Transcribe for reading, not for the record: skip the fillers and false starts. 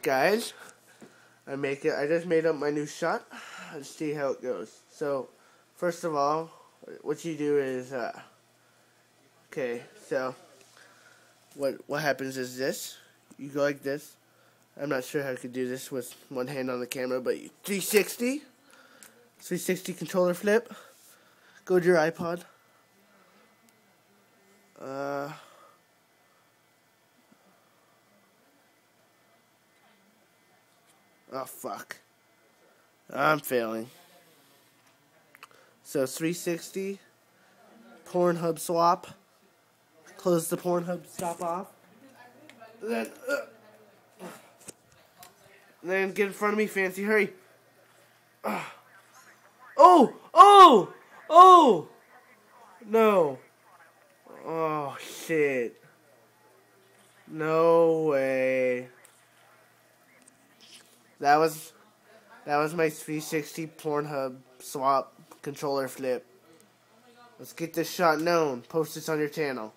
guys, I just made up my new shot. Let's see how it goes. So, first of all, what you do is, okay, so, what happens is this. You go like this. I'm not sure how I could do this with one hand on the camera, but 360 controller flip. Go to your iPod. Oh, fuck. I'm failing. So, 360. Pornhub swap. Close the Pornhub stop off. Then get in front of me, fancy. Hurry. Oh! Oh! Oh! No. Oh, shit. No way. That was my 360 Pornhub swap controller flip. Let's get this shot known. Post this on your channel.